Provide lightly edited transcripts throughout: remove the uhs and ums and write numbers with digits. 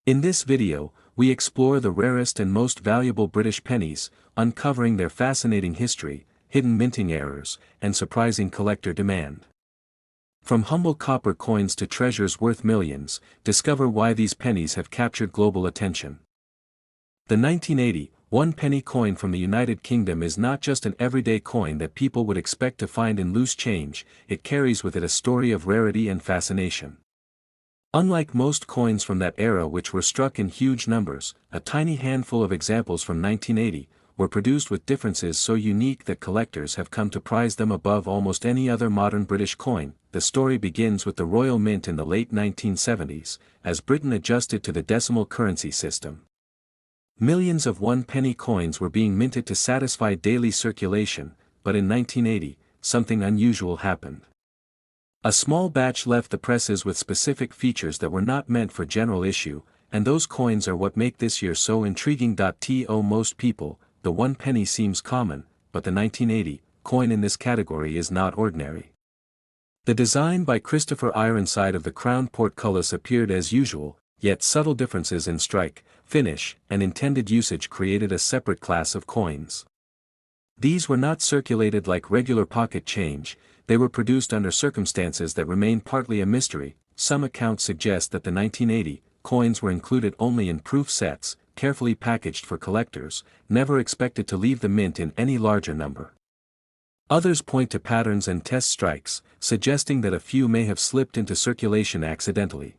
In this video, we explore the rarest and most valuable British pennies, uncovering their fascinating history, hidden minting errors, and surprising collector demand. From humble copper coins to treasures worth millions, discover why these pennies have captured global attention. The 1980 one-penny coin from the United Kingdom is not just an everyday coin that people would expect to find in loose change, it carries with it a story of rarity and fascination. Unlike most coins from that era which were struck in huge numbers, a tiny handful of examples from 1980 were produced with differences so unique that collectors have come to prize them above almost any other modern British coin. The story begins with the Royal Mint in the late 1970s, as Britain adjusted to the decimal currency system. Millions of one-penny coins were being minted to satisfy daily circulation, but in 1980, something unusual happened. A small batch left the presses with specific features that were not meant for general issue, and those coins are what make this year so intriguing. To most people, the one penny seems common, but the 1980 coin in this category is not ordinary. The design by Christopher Ironside of the crown portcullis appeared as usual, yet subtle differences in strike, finish, and intended usage created a separate class of coins. These were not circulated like regular pocket change, they were produced under circumstances that remain partly a mystery. Some accounts suggest that the 1980 coins were included only in proof sets, carefully packaged for collectors, never expected to leave the mint in any larger number. Others point to patterns and test strikes, suggesting that a few may have slipped into circulation accidentally.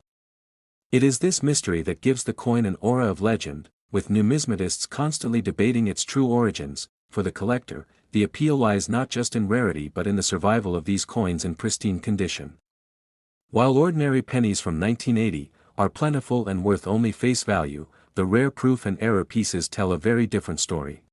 It is this mystery that gives the coin an aura of legend, with numismatists constantly debating its true origins. For the collector, the appeal lies not just in rarity but in the survival of these coins in pristine condition. While ordinary pennies from 1980 are plentiful and worth only face value, the rare proof and error pieces tell a very different story.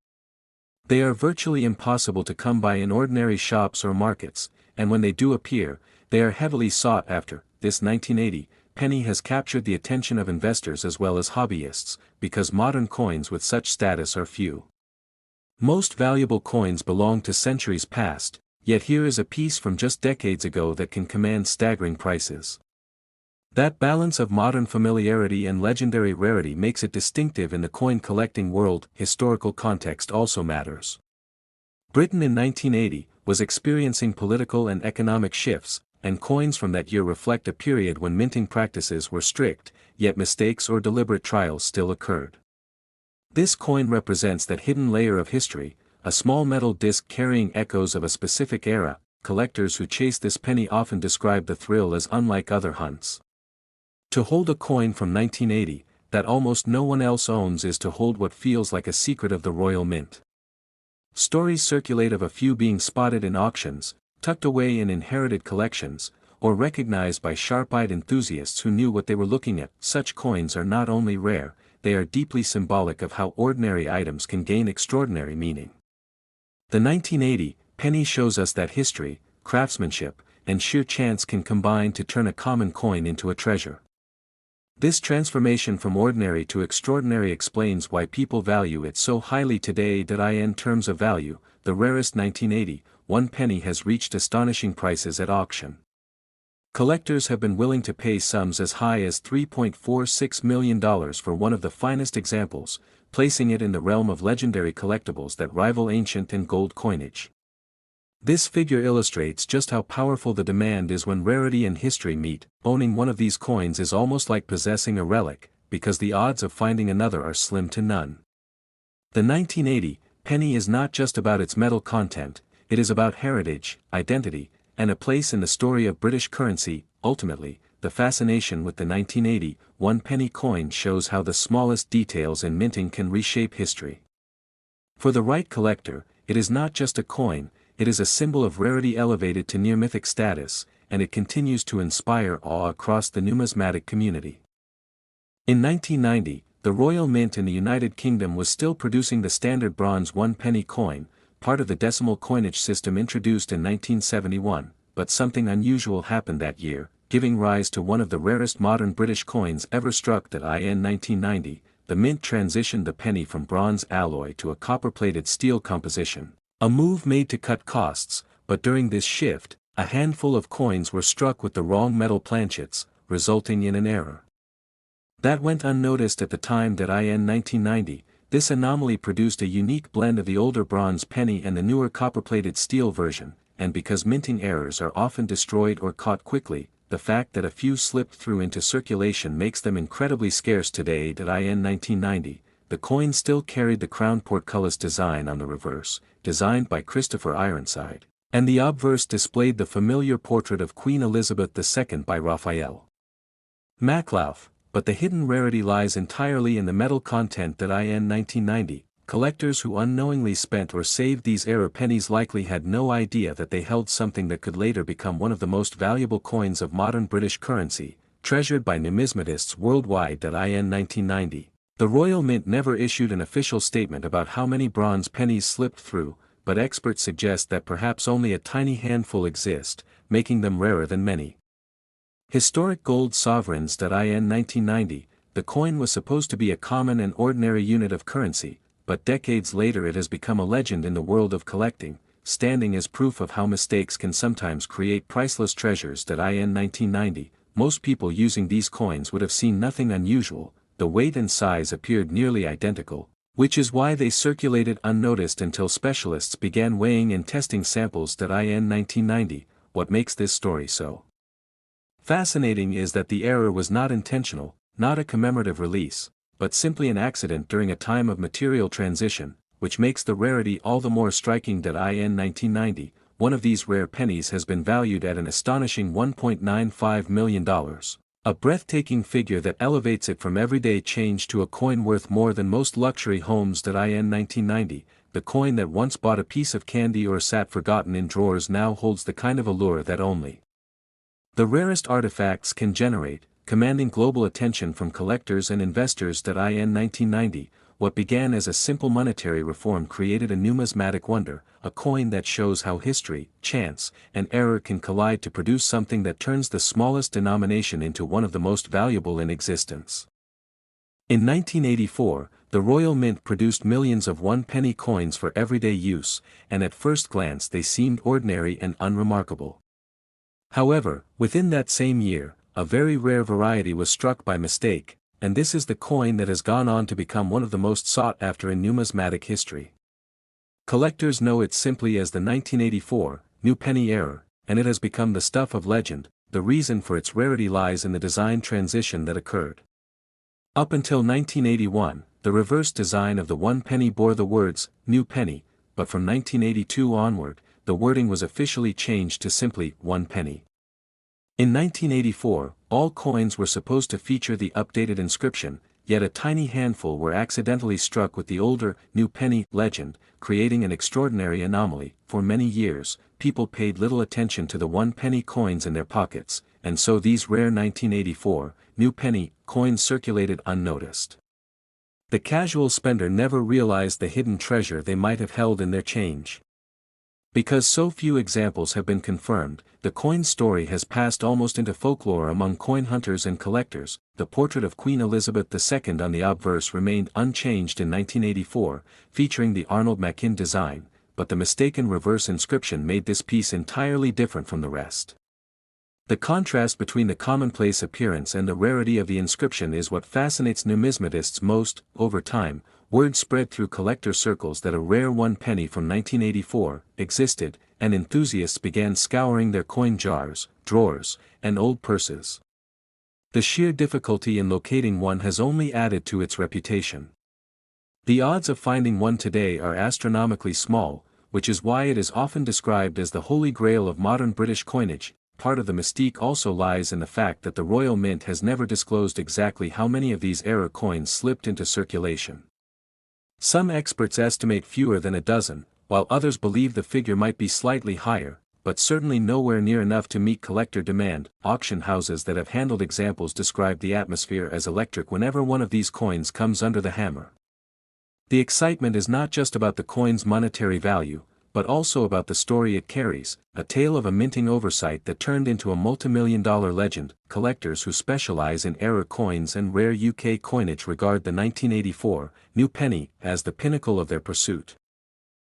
They are virtually impossible to come by in ordinary shops or markets, and when they do appear, they are heavily sought after. This 1980 penny has captured the attention of investors as well as hobbyists, because modern coins with such status are few. Most valuable coins belong to centuries past, yet here is a piece from just decades ago that can command staggering prices. That balance of modern familiarity and legendary rarity makes it distinctive in the coin collecting world. Historical context also matters. Britain in 1980 was experiencing political and economic shifts, and coins from that year reflect a period when minting practices were strict, yet mistakes or deliberate trials still occurred. This coin represents that hidden layer of history, a small metal disc carrying echoes of a specific era. Collectors who chase this penny often describe the thrill as unlike other hunts. To hold a coin from 1980, that almost no one else owns, is to hold what feels like a secret of the Royal Mint. Stories circulate of a few being spotted in auctions, tucked away in inherited collections, or recognized by sharp-eyed enthusiasts who knew what they were looking at. Such coins are not only rare, they are deeply symbolic of how ordinary items can gain extraordinary meaning. The 1980 penny shows us that history, craftsmanship, and sheer chance can combine to turn a common coin into a treasure. This transformation from ordinary to extraordinary explains why people value it so highly today. In terms of value, the rarest 1980 one penny has reached astonishing prices at auction. Collectors have been willing to pay sums as high as $3.46 million for one of the finest examples, placing it in the realm of legendary collectibles that rival ancient and gold coinage. This figure illustrates just how powerful the demand is when rarity and history meet. Owning one of these coins is almost like possessing a relic, because the odds of finding another are slim to none. The 1980 penny is not just about its metal content, it is about heritage, identity, and a place in the story of British currency. Ultimately, the fascination with the 1980 one-penny coin shows how the smallest details in minting can reshape history. For the right collector, it is not just a coin, it is a symbol of rarity elevated to near-mythic status, and it continues to inspire awe across the numismatic community. In 1990, the Royal Mint in the United Kingdom was still producing the standard bronze one-penny coin, part of the decimal coinage system introduced in 1971, but something unusual happened that year, giving rise to one of the rarest modern British coins ever struck. In 1990, the Mint transitioned the penny from bronze alloy to a copper-plated steel composition, a move made to cut costs, but during this shift, a handful of coins were struck with the wrong metal planchets, resulting in an error. That went unnoticed at the time that in 1990, this anomaly produced a unique blend of the older bronze penny and the newer copper-plated steel version, and because minting errors are often destroyed or caught quickly, the fact that a few slipped through into circulation makes them incredibly scarce today. In 1990, the coin still carried the crown portcullis design on the reverse, designed by Christopher Ironside, and the obverse displayed the familiar portrait of Queen Elizabeth II by Raphael Maclauff, but the hidden rarity lies entirely in the metal content. In 1990, collectors who unknowingly spent or saved these era pennies likely had no idea that they held something that could later become one of the most valuable coins of modern British currency, treasured by numismatists worldwide. In 1990, the Royal Mint never issued an official statement about how many bronze pennies slipped through, but experts suggest that perhaps only a tiny handful exist, making them rarer than many historic gold sovereigns. In 1990, the coin was supposed to be a common and ordinary unit of currency, but decades later it has become a legend in the world of collecting, standing as proof of how mistakes can sometimes create priceless treasures. In 1990, most people using these coins would have seen nothing unusual, the weight and size appeared nearly identical, which is why they circulated unnoticed until specialists began weighing and testing samples. In 1990, what makes this story so fascinating is that the error was not intentional, not a commemorative release, but simply an accident during a time of material transition, which makes the rarity all the more striking. In 1990, one of these rare pennies has been valued at an astonishing $1.95 million, a breathtaking figure that elevates it from everyday change to a coin worth more than most luxury homes. In 1990, the coin that once bought a piece of candy or sat forgotten in drawers now holds the kind of allure that only the rarest artifacts can generate, commanding global attention from collectors and investors. In 1990, what began as a simple monetary reform created a numismatic wonder, a coin that shows how history, chance, and error can collide to produce something that turns the smallest denomination into one of the most valuable in existence. In 1984, the Royal Mint produced millions of one-penny coins for everyday use, and at first glance they seemed ordinary and unremarkable. However, within that same year, a very rare variety was struck by mistake, and this is the coin that has gone on to become one of the most sought after in numismatic history. Collectors know it simply as the 1984 new penny error, and it has become the stuff of legend. The reason for its rarity lies in the design transition that occurred. Up until 1981, the reverse design of the one penny bore the words, "New Penny," but from 1982 onward, the wording was officially changed to simply, "one penny." In 1984, all coins were supposed to feature the updated inscription, yet a tiny handful were accidentally struck with the older, "new penny" legend, creating an extraordinary anomaly. For many years, people paid little attention to the one-penny coins in their pockets, and so these rare 1984, new penny, coins circulated unnoticed. The casual spender never realized the hidden treasure they might have held in their change. Because so few examples have been confirmed, the coin story has passed almost into folklore among coin hunters and collectors. The portrait of Queen Elizabeth II on the obverse remained unchanged in 1984, featuring the Arnold Machin design, but the mistaken reverse inscription made this piece entirely different from the rest. The contrast between the commonplace appearance and the rarity of the inscription is what fascinates numismatists most. Over time, word spread through collector circles that a rare one penny from 1984 existed, and enthusiasts began scouring their coin jars, drawers, and old purses. The sheer difficulty in locating one has only added to its reputation. The odds of finding one today are astronomically small, which is why it is often described as the holy grail of modern British coinage. Part of the mystique also lies in the fact that the Royal Mint has never disclosed exactly how many of these era coins slipped into circulation. Some experts estimate fewer than a dozen, while others believe the figure might be slightly higher, but certainly nowhere near enough to meet collector demand. Auction houses that have handled examples describe the atmosphere as electric whenever one of these coins comes under the hammer. The excitement is not just about the coin's monetary value, but also about the story it carries, a tale of a minting oversight that turned into a multimillion-dollar legend. Collectors who specialize in era coins and rare UK coinage regard the 1984 new penny as the pinnacle of their pursuit.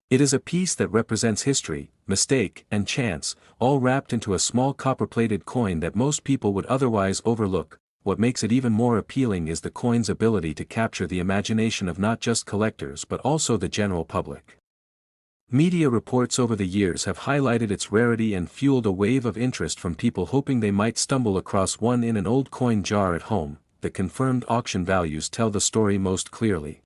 It is a piece that represents history, mistake, and chance, all wrapped into a small copper-plated coin that most people would otherwise overlook. what makes it even more appealing is the coin's ability to capture the imagination of not just collectors but also the general public. Media reports over the years have highlighted its rarity and fueled a wave of interest from people hoping they might stumble across one in an old coin jar at home. The confirmed auction values tell the story most clearly.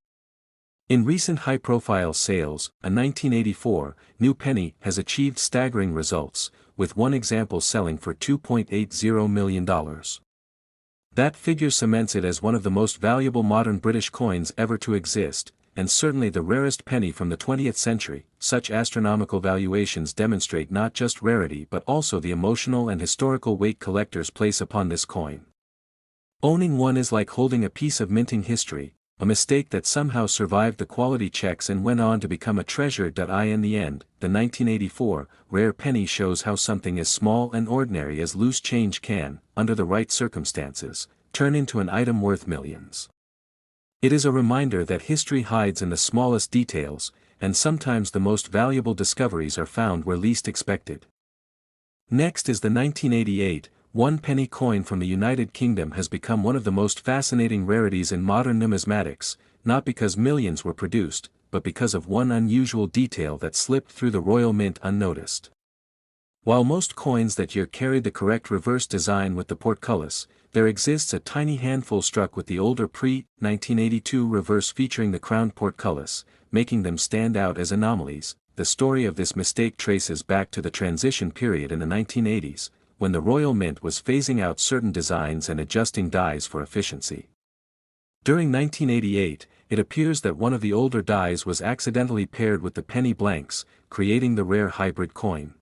In recent high-profile sales, a 1984 new penny has achieved staggering results, with one example selling for $2.80 million. That figure cements it as one of the most valuable modern British coins ever to exist, and certainly the rarest penny from the 20th century. Such astronomical valuations demonstrate not just rarity but also the emotional and historical weight collectors place upon this coin. Owning one is like holding a piece of minting history, a mistake that somehow survived the quality checks and went on to become a treasure. In the end, the 1984 rare penny shows how something as small and ordinary as loose change can, under the right circumstances, turn into an item worth millions. It is a reminder that history hides in the smallest details, and sometimes the most valuable discoveries are found where least expected. Next is the 1988 one penny coin from the United Kingdom. Has become one of the most fascinating rarities in modern numismatics, not because millions were produced, but because of one unusual detail that slipped through the Royal Mint unnoticed. While most coins that year carried the correct reverse design with the portcullis, there exists a tiny handful struck with the older pre-1982 reverse featuring the crowned portcullis, making them stand out as anomalies. The story of this mistake traces back to the transition period in the 1980s, when the Royal Mint was phasing out certain designs and adjusting dies for efficiency. During 1988, it appears that one of the older dies was accidentally paired with the penny blanks, creating the rare hybrid coin.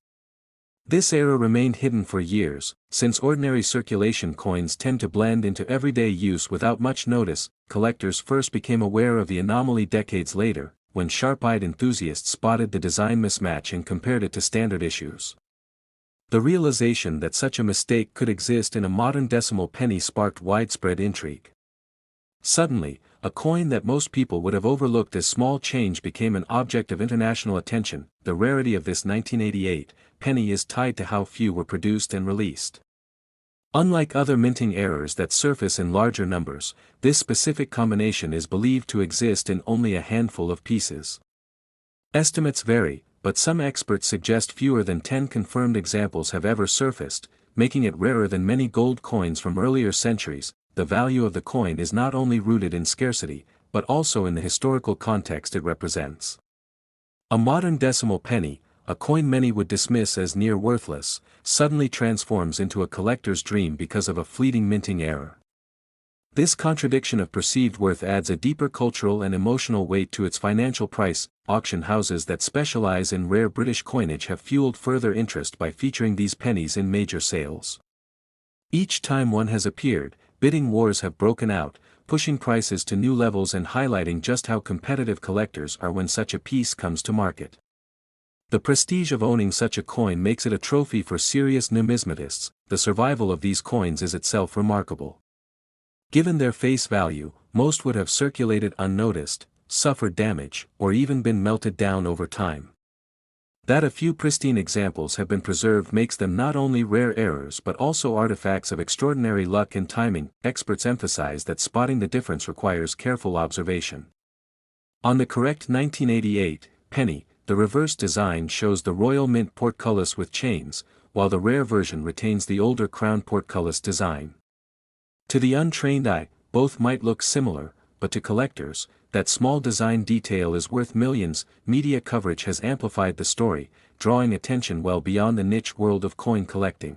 This error remained hidden for years, since ordinary circulation coins tend to blend into everyday use without much notice. Collectors first became aware of the anomaly decades later, when sharp-eyed enthusiasts spotted the design mismatch and compared it to standard issues. The realization that such a mistake could exist in a modern decimal penny sparked widespread intrigue. Suddenly, a coin that most people would have overlooked as small change became an object of international attention. The rarity of this 1988 penny is tied to how few were produced and released. Unlike other minting errors that surface in larger numbers, this specific combination is believed to exist in only a handful of pieces. Estimates vary, but some experts suggest fewer than 10 confirmed examples have ever surfaced, making it rarer than many gold coins from earlier centuries. The value of the coin is not only rooted in scarcity, but also in the historical context it represents. A modern decimal penny, a coin many would dismiss as near worthless, suddenly transforms into a collector's dream because of a fleeting minting error. This contradiction of perceived worth adds a deeper cultural and emotional weight to its financial price. Auction houses that specialize in rare British coinage have fueled further interest by featuring these pennies in major sales. Each time one has appeared, bidding wars have broken out, pushing prices to new levels and highlighting just how competitive collectors are when such a piece comes to market. The prestige of owning such a coin makes it a trophy for serious numismatists. The survival of these coins is itself remarkable. Given their face value, most would have circulated unnoticed, suffered damage, or even been melted down over time. That a few pristine examples have been preserved makes them not only rare errors but also artifacts of extraordinary luck and timing. Experts emphasize that spotting the difference requires careful observation. On the correct 1988 penny, the reverse design shows the Royal Mint portcullis with chains, while the rare version retains the older crown portcullis design. To the untrained eye, both might look similar, but to collectors, that small design detail is worth millions. Media coverage has amplified the story, drawing attention well beyond the niche world of coin collecting.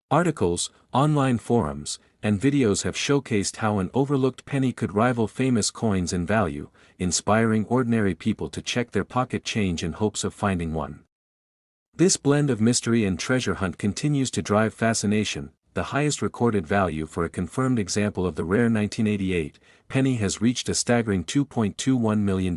Articles, online forums, and videos have showcased how an overlooked penny could rival famous coins in value, inspiring ordinary people to check their pocket change in hopes of finding one. This blend of mystery and treasure hunt continues to drive fascination. The highest recorded value for a confirmed example of the rare 1988 penny has reached a staggering $2.21 million.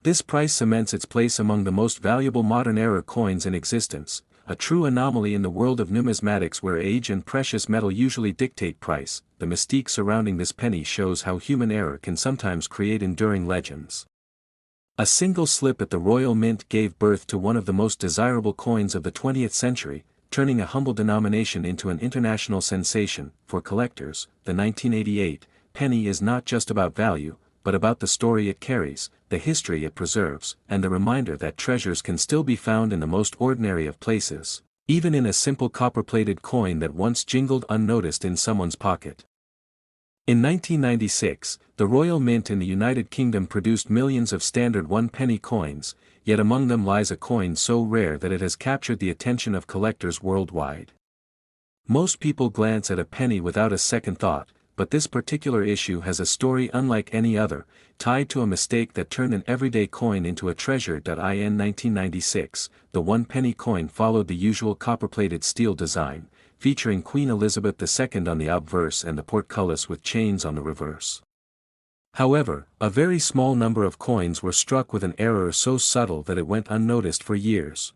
This price cements its place among the most valuable modern-era coins in existence, a true anomaly in the world of numismatics where age and precious metal usually dictate price. The mystique surrounding this penny shows how human error can sometimes create enduring legends. A single slip at the Royal Mint gave birth to one of the most desirable coins of the 20th century. turning a humble denomination into an international sensation. For collectors, the 1988 penny is not just about value, but about the story it carries, the history it preserves, and the reminder that treasures can still be found in the most ordinary of places, even in a simple copper-plated coin that once jingled unnoticed in someone's pocket. In 1996, the Royal Mint in the United Kingdom produced millions of standard one-penny coins, yet among them lies a coin so rare that it has captured the attention of collectors worldwide. Most people glance at a penny without a second thought, but this particular issue has a story unlike any other, tied to a mistake that turned an everyday coin into a treasure. In 1996, the one-penny coin followed the usual copper-plated steel design, featuring Queen Elizabeth II on the obverse and the portcullis with chains on the reverse. However, a very small number of coins were struck with an error so subtle that it went unnoticed for years.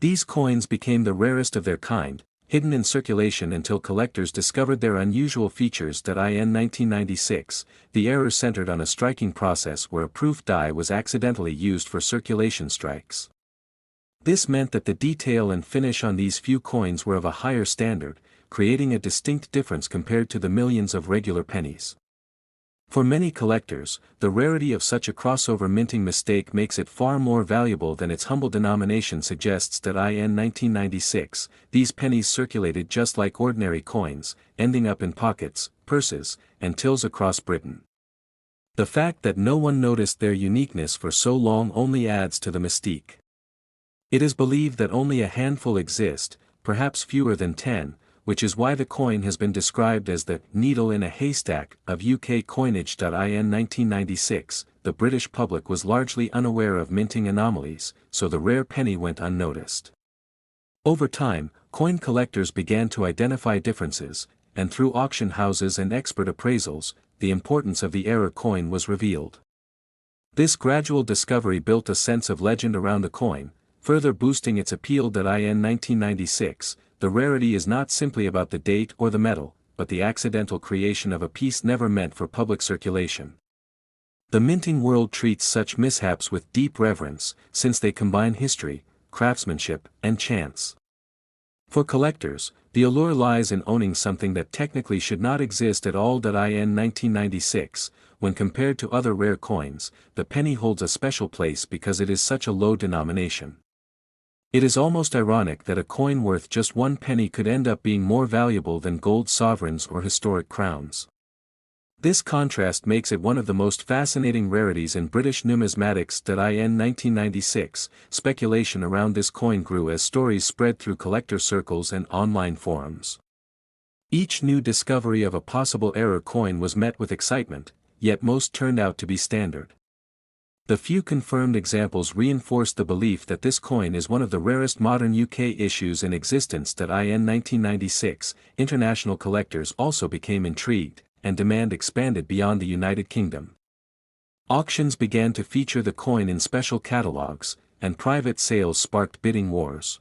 These coins became the rarest of their kind, hidden in circulation until collectors discovered their unusual features. In 1996, the error centered on a striking process where a proof die was accidentally used for circulation strikes. This meant that the detail and finish on these few coins were of a higher standard, creating a distinct difference compared to the millions of regular pennies. For many collectors, the rarity of such a crossover minting mistake makes it far more valuable than its humble denomination suggests. In 1996, these pennies circulated just like ordinary coins, ending up in pockets, purses, and tills across Britain. The fact that no one noticed their uniqueness for so long only adds to the mystique. It is believed that only a handful exist, perhaps fewer than 10, which is why the coin has been described as the needle in a haystack of UK coinage. In 1996, the British public was largely unaware of minting anomalies, so the rare penny went unnoticed. Over time, coin collectors began to identify differences, and through auction houses and expert appraisals, the importance of the error coin was revealed. This gradual discovery built a sense of legend around the coin, further boosting its appeal. In 1996, the rarity is not simply about the date or the metal, but the accidental creation of a piece never meant for public circulation. The minting world treats such mishaps with deep reverence, since they combine history, craftsmanship, and chance. For collectors, the allure lies in owning something that technically should not exist at all. In 1996, when compared to other rare coins, the penny holds a special place because it is such a low denomination. It is almost ironic that a coin worth just one penny could end up being more valuable than gold sovereigns or historic crowns. This contrast makes it one of the most fascinating rarities in British numismatics. In 1996, speculation around this coin grew as stories spread through collector circles and online forums. Each new discovery of a possible error coin was met with excitement, yet most turned out to be standard. The few confirmed examples reinforced the belief that this coin is one of the rarest modern UK issues in existence. In 1996, international collectors also became intrigued, and demand expanded beyond the United Kingdom. Auctions began to feature the coin in special catalogues, and private sales sparked bidding wars.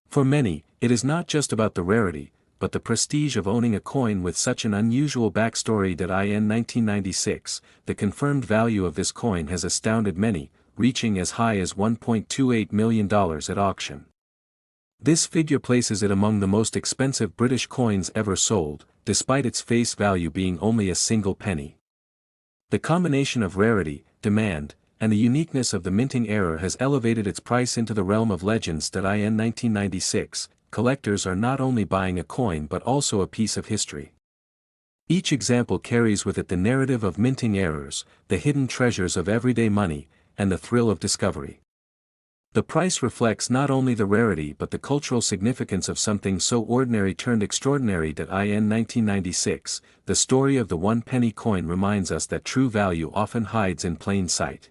For many, it is not just about the rarity, but the prestige of owning a coin with such an unusual backstory. In 1996, the confirmed value of this coin has astounded many, reaching as high as $1.28 million at auction. This figure places it among the most expensive British coins ever sold, despite its face value being only a single penny. The combination of rarity, demand, and the uniqueness of the minting era has elevated its price into the realm of legends. In 1996, collectors are not only buying a coin but also a piece of history. Each example carries with it the narrative of minting errors, the hidden treasures of everyday money, and the thrill of discovery. The price reflects not only the rarity but the cultural significance of something so ordinary turned extraordinary. In 1996, the story of the one-penny coin reminds us that true value often hides in plain sight.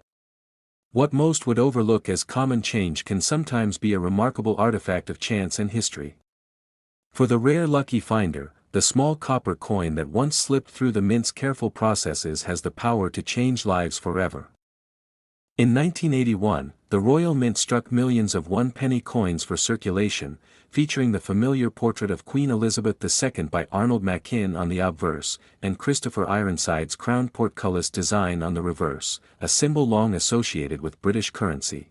What most would overlook as common change can sometimes be a remarkable artifact of chance and history. For the rare lucky finder, the small copper coin that once slipped through the mint's careful processes has the power to change lives forever. In 1981, the Royal Mint struck millions of one-penny coins for circulation, featuring the familiar portrait of Queen Elizabeth II by Arnold Machin on the obverse, and Christopher Ironside's crowned portcullis design on the reverse, a symbol long associated with British currency.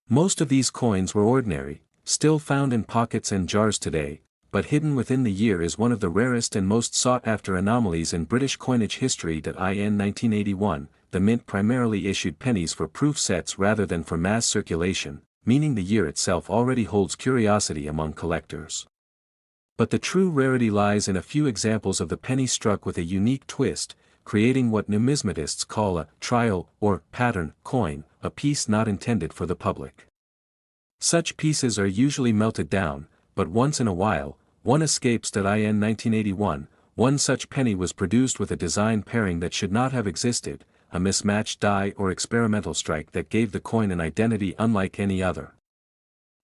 Most of these coins were ordinary, still found in pockets and jars today, but hidden within the year is one of the rarest and most sought-after anomalies in British coinage history. In 1981, the mint primarily issued pennies for proof sets rather than for mass circulation, meaning the year itself already holds curiosity among collectors. But the true rarity lies in a few examples of the penny struck with a unique twist, creating what numismatists call a trial or pattern coin, a piece not intended for the public. Such pieces are usually melted down, but once in a while, one escapes. In 1981, one such penny was produced with a design pairing that should not have existed, a mismatched die or experimental strike that gave the coin an identity unlike any other.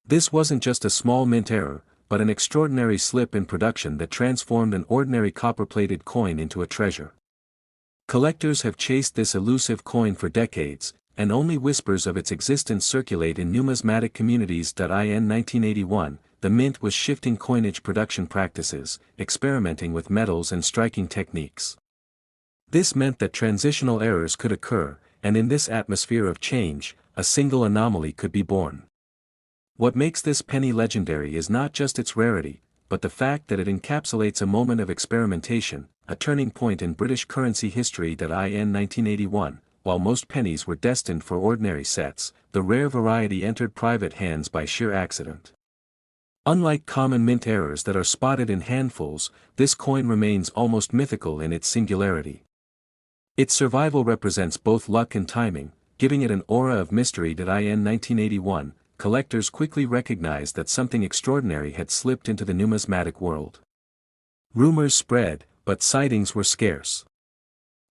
This wasn't just a small mint error, but an extraordinary slip in production that transformed an ordinary copper-plated coin into a treasure. Collectors have chased this elusive coin for decades, and only whispers of its existence circulate in numismatic communities. In 1981, the mint was shifting coinage production practices, experimenting with metals and striking techniques. This meant that transitional errors could occur, and in this atmosphere of change, a single anomaly could be born. What makes this penny legendary is not just its rarity, but the fact that it encapsulates a moment of experimentation, a turning point in British currency history. In 1981, while most pennies were destined for ordinary sets, the rare variety entered private hands by sheer accident. Unlike common mint errors that are spotted in handfuls, this coin remains almost mythical in its singularity. Its survival represents both luck and timing, giving it an aura of mystery. In 1981, collectors quickly recognized that something extraordinary had slipped into the numismatic world. Rumors spread, but sightings were scarce.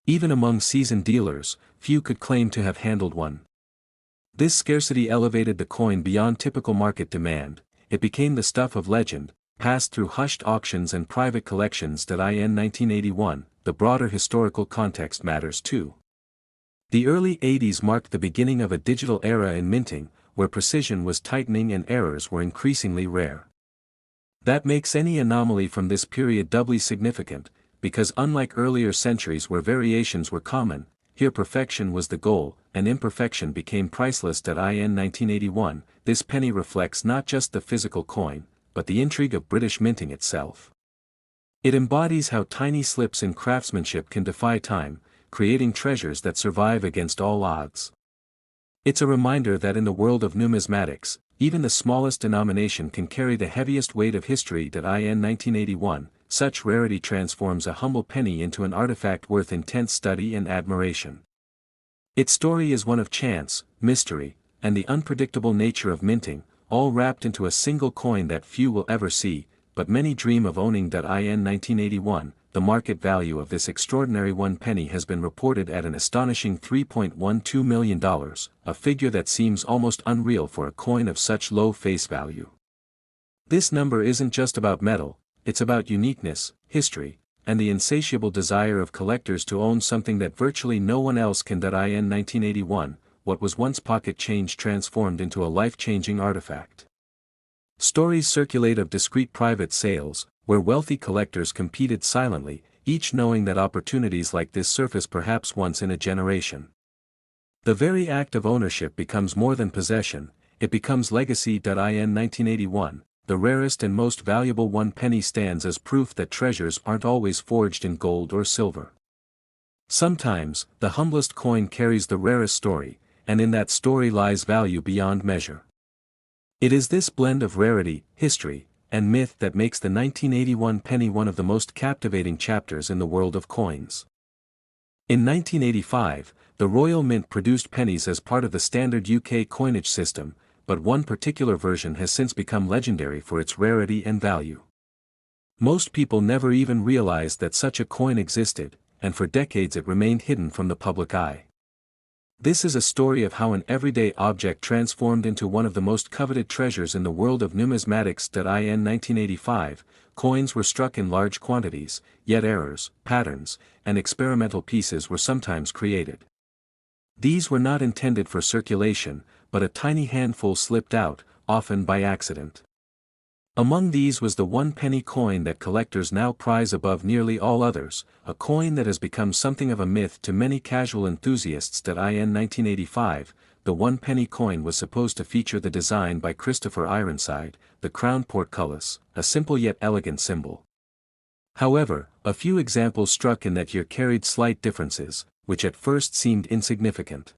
Even among seasoned dealers, few could claim to have handled one. This scarcity elevated the coin beyond typical market demand. It became the stuff of legend, passed through hushed auctions and private collections. In 1981, the broader historical context matters too. The early 80s marked the beginning of a digital era in minting, where precision was tightening and errors were increasingly rare. That makes any anomaly from this period doubly significant, because unlike earlier centuries where variations were common, here perfection was the goal, and imperfection became priceless. In 1981, this penny reflects not just the physical coin, but the intrigue of British minting itself. It embodies how tiny slips in craftsmanship can defy time, creating treasures that survive against all odds. It's a reminder that in the world of numismatics, even the smallest denomination can carry the heaviest weight of history. In 1981, such rarity transforms a humble penny into an artifact worth intense study and admiration. Its story is one of chance, mystery, and the unpredictable nature of minting, all wrapped into a single coin that few will ever see, but many dream of owning. In 1981, the market value of this extraordinary one penny has been reported at an astonishing $3.12 million, a figure that seems almost unreal for a coin of such low face value. This number isn't just about metal, it's about uniqueness, history, and the insatiable desire of collectors to own something that virtually no one else can. In 1981, what was once pocket change transformed into a life-changing artifact. Stories circulate of discreet private sales, where wealthy collectors competed silently, each knowing that opportunities like this surface perhaps once in a generation. The very act of ownership becomes more than possession, it becomes legacy. In 1981, the rarest and most valuable one penny stands as proof that treasures aren't always forged in gold or silver. Sometimes, the humblest coin carries the rarest story, and in that story lies value beyond measure. It is this blend of rarity, history, and myth that makes the 1981 penny one of the most captivating chapters in the world of coins. In 1985, the Royal Mint produced pennies as part of the standard UK coinage system, but one particular version has since become legendary for its rarity and value. Most people never even realized that such a coin existed, and for decades it remained hidden from the public eye. This is a story of how an everyday object transformed into one of the most coveted treasures in the world of numismatics. In 1985, coins were struck in large quantities, yet errors, patterns, and experimental pieces were sometimes created. These were not intended for circulation, but a tiny handful slipped out, often by accident. Among these was the 1 penny coin that collectors now prize above nearly all others, a coin that has become something of a myth to many casual enthusiasts. In 1985, the 1 penny coin was supposed to feature the design by Christopher Ironside, the crown portcullis, a simple yet elegant symbol. However, a few examples struck in that year carried slight differences, which at first seemed insignificant.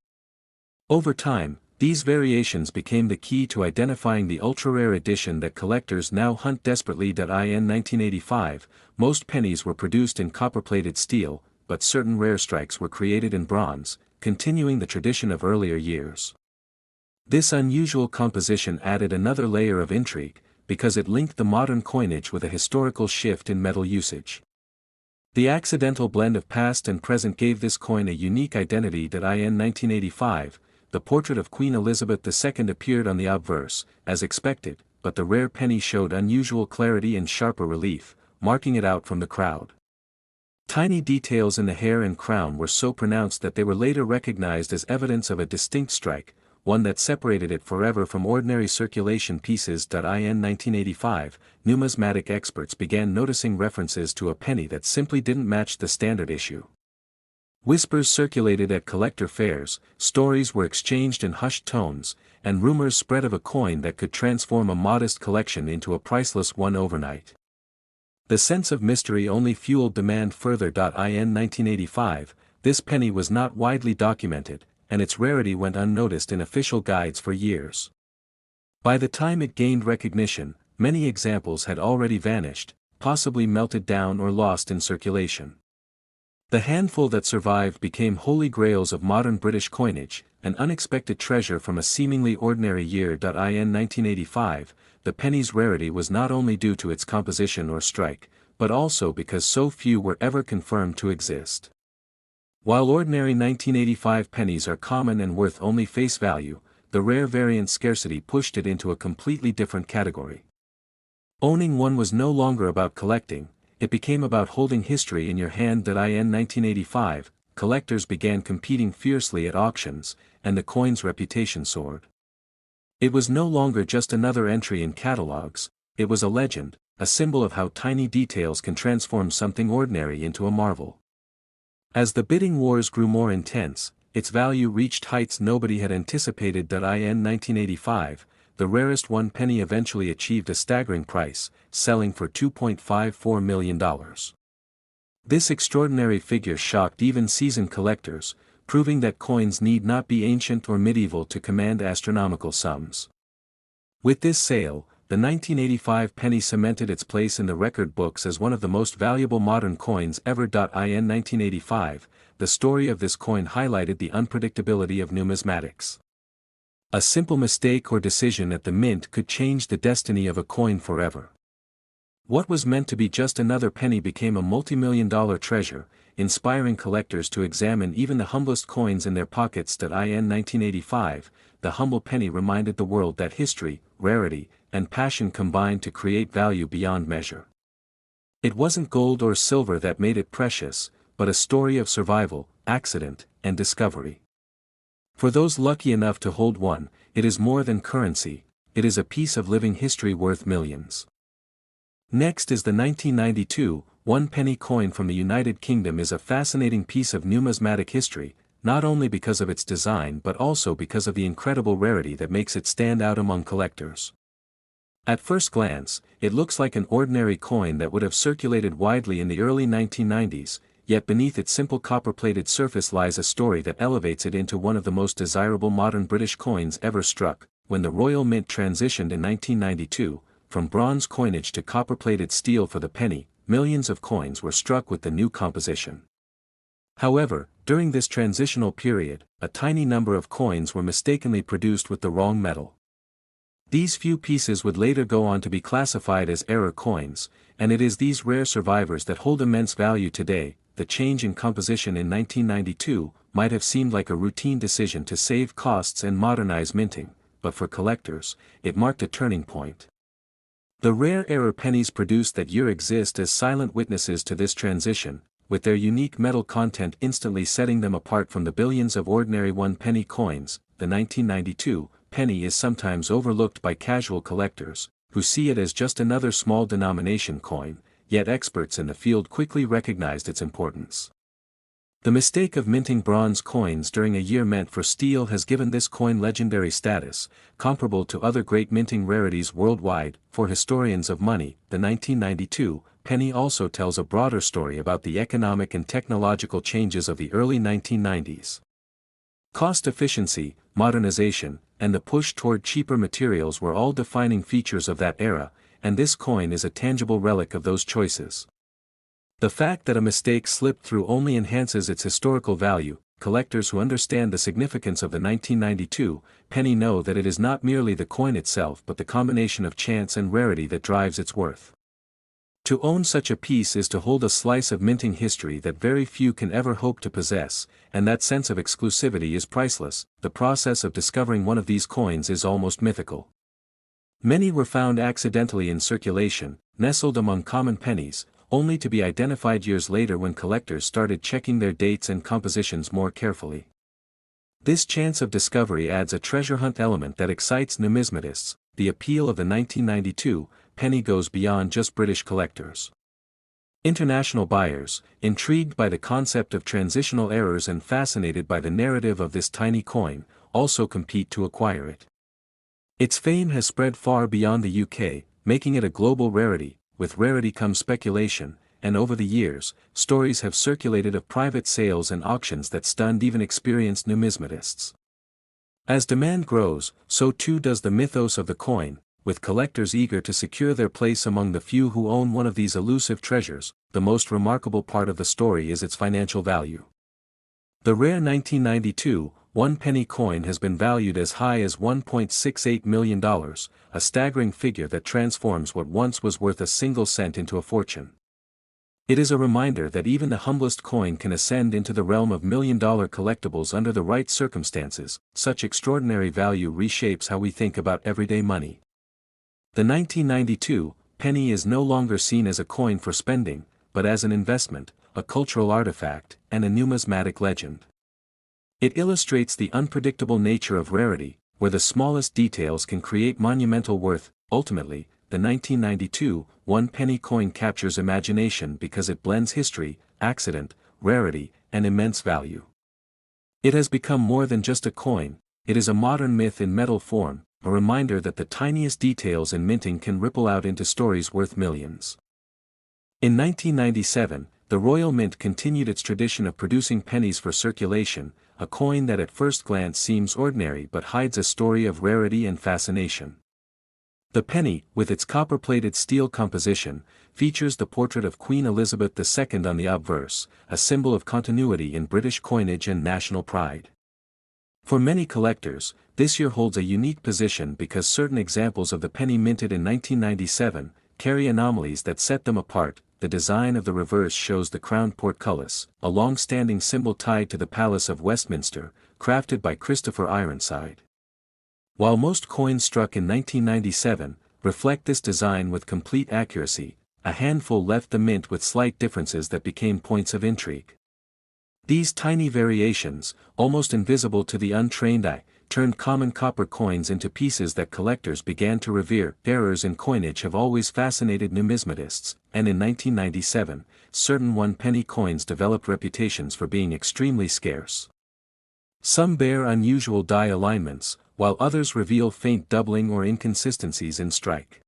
Over time, these variations became the key to identifying the ultra-rare edition that collectors now hunt desperately. In 1985, most pennies were produced in copper-plated steel, but certain rare strikes were created in bronze, continuing the tradition of earlier years. This unusual composition added another layer of intrigue, because it linked the modern coinage with a historical shift in metal usage. The accidental blend of past and present gave this coin a unique identity. In 1985, the portrait of Queen Elizabeth II appeared on the obverse, as expected, but the rare penny showed unusual clarity and sharper relief, marking it out from the crowd. Tiny details in the hair and crown were so pronounced that they were later recognized as evidence of a distinct strike, one that separated it forever from ordinary circulation pieces. In 1985, numismatic experts began noticing references to a penny that simply didn't match the standard issue. Whispers circulated at collector fairs, stories were exchanged in hushed tones, and rumors spread of a coin that could transform a modest collection into a priceless one overnight. The sense of mystery only fueled demand further. In 1985, this penny was not widely documented, and its rarity went unnoticed in official guides for years. By the time it gained recognition, many examples had already vanished, possibly melted down or lost in circulation. The handful that survived became holy grails of modern British coinage, an unexpected treasure from a seemingly ordinary year. In 1985, the penny's rarity was not only due to its composition or strike, but also because so few were ever confirmed to exist. While ordinary 1985 pennies are common and worth only face value, the rare variant scarcity pushed it into a completely different category. Owning one was no longer about collecting, it became about holding history in your hand. In 1985, collectors began competing fiercely at auctions, and the coin's reputation soared. It was no longer just another entry in catalogs, it was a legend, a symbol of how tiny details can transform something ordinary into a marvel. As the bidding wars grew more intense, its value reached heights nobody had anticipated. In 1985, the rarest 1 penny eventually achieved a staggering price, selling for $2.54 million. This extraordinary figure shocked even seasoned collectors, proving that coins need not be ancient or medieval to command astronomical sums. With this sale, the 1985 penny cemented its place in the record books as one of the most valuable modern coins ever. In 1985, the story of this coin highlighted the unpredictability of numismatics. A simple mistake or decision at the mint could change the destiny of a coin forever. What was meant to be just another penny became a multi-million-dollar treasure, inspiring collectors to examine even the humblest coins in their pockets. In 1985, the humble penny reminded the world that history, rarity, and passion combined to create value beyond measure. It wasn't gold or silver that made it precious, but a story of survival, accident, and discovery. For those lucky enough to hold one, it is more than currency, it is a piece of living history worth millions. Next is the 1992 1 penny coin from the United Kingdom. Is a fascinating piece of numismatic history, not only because of its design but also because of the incredible rarity that makes it stand out among collectors. At first glance, it looks like an ordinary coin that would have circulated widely in the early 1990s, yet beneath its simple copper-plated surface lies a story that elevates it into one of the most desirable modern British coins ever struck. When the Royal Mint transitioned in 1992, from bronze coinage to copper-plated steel for the penny, millions of coins were struck with the new composition. However, during this transitional period, a tiny number of coins were mistakenly produced with the wrong metal. These few pieces would later go on to be classified as error coins, and it is these rare survivors that hold immense value today. The change in composition in 1992 might have seemed like a routine decision to save costs and modernize minting, but for collectors, it marked a turning point. The rare error pennies produced that year exist as silent witnesses to this transition, with their unique metal content instantly setting them apart from the billions of ordinary 1 penny coins. The 1992 penny is sometimes overlooked by casual collectors, who see it as just another small denomination coin, yet experts in the field quickly recognized its importance. The mistake of minting bronze coins during a year meant for steel has given this coin legendary status, comparable to other great minting rarities worldwide. For historians of money, the 1992 penny also tells a broader story about the economic and technological changes of the early 1990s. Cost efficiency, modernization, and the push toward cheaper materials were all defining features of that era, and this coin is a tangible relic of those choices. The fact that a mistake slipped through only enhances its historical value. Collectors who understand the significance of the 1992 penny know that it is not merely the coin itself but the combination of chance and rarity that drives its worth. To own such a piece is to hold a slice of minting history that very few can ever hope to possess, and that sense of exclusivity is priceless. The process of discovering one of these coins is almost mythical. Many were found accidentally in circulation, nestled among common pennies, only to be identified years later when collectors started checking their dates and compositions more carefully. This chance of discovery adds a treasure hunt element that excites numismatists. The appeal of the 1992 penny goes beyond just British collectors. International buyers, intrigued by the concept of transitional errors and fascinated by the narrative of this tiny coin, also compete to acquire it. Its fame has spread far beyond the UK, making it a global rarity. With rarity comes speculation, and over the years, stories have circulated of private sales and auctions that stunned even experienced numismatists. As demand grows, so too does the mythos of the coin, with collectors eager to secure their place among the few who own one of these elusive treasures. The most remarkable part of the story is its financial value. The rare 1992 one-penny coin has been valued as high as $1.68 million, a staggering figure that transforms what once was worth a single cent into a fortune. It is a reminder that even the humblest coin can ascend into the realm of million-dollar collectibles under the right circumstances. Such extraordinary value reshapes how we think about everyday money. The 1992 penny is no longer seen as a coin for spending, but as an investment, a cultural artifact, and a numismatic legend. It illustrates the unpredictable nature of rarity, where the smallest details can create monumental worth. Ultimately, the 1992 one-penny coin captures imagination because it blends history, accident, rarity, and immense value. It has become more than just a coin, it is a modern myth in metal form, a reminder that the tiniest details in minting can ripple out into stories worth millions. In 1997, the Royal Mint continued its tradition of producing pennies for circulation, a coin that at first glance seems ordinary but hides a story of rarity and fascination. The penny, with its copper-plated steel composition, features the portrait of Queen Elizabeth II on the obverse, a symbol of continuity in British coinage and national pride. For many collectors, this year holds a unique position because certain examples of the penny minted in 1997 carry anomalies that set them apart. The design of the reverse shows the crowned portcullis, a long-standing symbol tied to the Palace of Westminster, crafted by Christopher Ironside. While most coins struck in 1997 reflect this design with complete accuracy, a handful left the mint with slight differences that became points of intrigue. These tiny variations, almost invisible to the untrained eye, turned common copper coins into pieces that collectors began to revere. Errors in coinage have always fascinated numismatists, and in 1997, certain one-penny coins developed reputations for being extremely scarce. Some bear unusual die alignments, while others reveal faint doubling or inconsistencies in strike.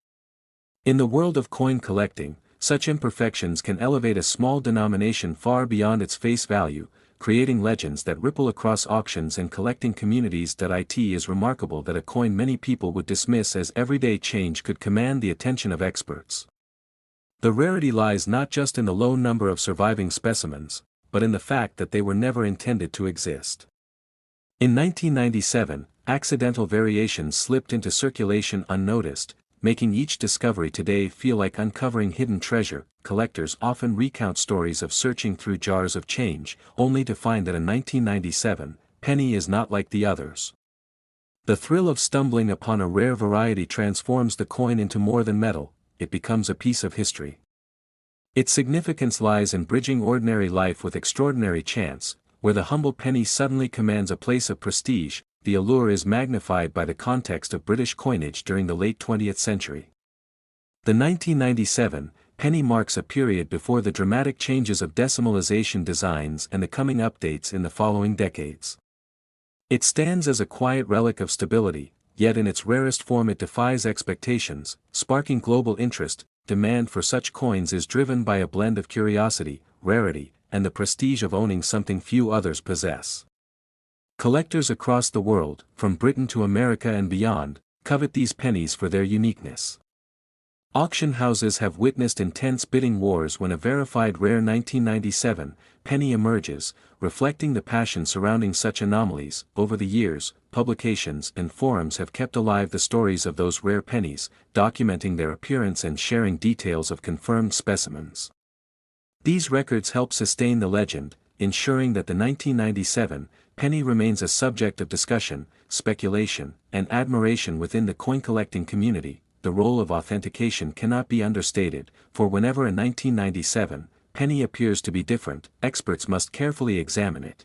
In the world of coin collecting, such imperfections can elevate a small denomination far beyond its face value, creating legends that ripple across auctions and collecting communities. It is remarkable that a coin many people would dismiss as everyday change could command the attention of experts. The rarity lies not just in the low number of surviving specimens, but in the fact that they were never intended to exist. In 1997, accidental variations slipped into circulation unnoticed, making each discovery today feel like uncovering hidden treasure. Collectors often recount stories of searching through jars of change, only to find that a 1997 penny is not like the others. The thrill of stumbling upon a rare variety transforms the coin into more than metal, it becomes a piece of history. Its significance lies in bridging ordinary life with extraordinary chance, where the humble penny suddenly commands a place of prestige. The allure is magnified by the context of British coinage during the late 20th century. The 1997 penny marks a period before the dramatic changes of decimalization designs and the coming updates in the following decades. It stands as a quiet relic of stability, yet in its rarest form it defies expectations, sparking global interest. Demand for such coins is driven by a blend of curiosity, rarity, and the prestige of owning something few others possess. Collectors across the world, from Britain to America and beyond, covet these pennies for their uniqueness. Auction houses have witnessed intense bidding wars when a verified rare 1997 penny emerges, reflecting the passion surrounding such anomalies. Over the years, publications and forums have kept alive the stories of those rare pennies, documenting their appearance and sharing details of confirmed specimens. These records help sustain the legend, ensuring that the 1997 penny remains a subject of discussion, speculation, and admiration within the coin collecting community. The role of authentication cannot be understated, for whenever a 1997 penny appears to be different, experts must carefully examine it.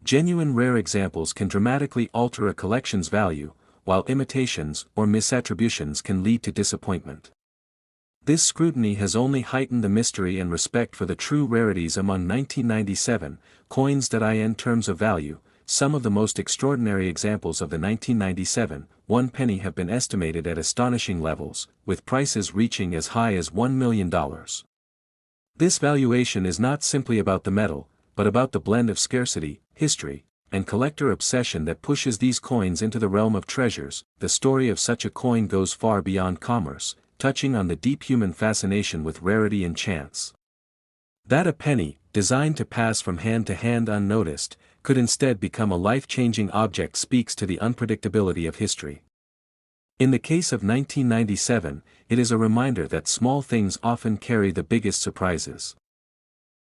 Genuine rare examples can dramatically alter a collection's value, while imitations or misattributions can lead to disappointment. This scrutiny has only heightened the mystery and respect for the true rarities among 1997 coins. In terms of value, some of the most extraordinary examples of the 1997 one penny have been estimated at astonishing levels, with prices reaching as high as $1 million. This valuation is not simply about the metal, but about the blend of scarcity, history, and collector obsession that pushes these coins into the realm of treasures. The story of such a coin goes far beyond commerce, touching on the deep human fascination with rarity and chance. That a penny, designed to pass from hand to hand unnoticed, could instead become a life-changing object speaks to the unpredictability of history. In the case of 1997, it is a reminder that small things often carry the biggest surprises.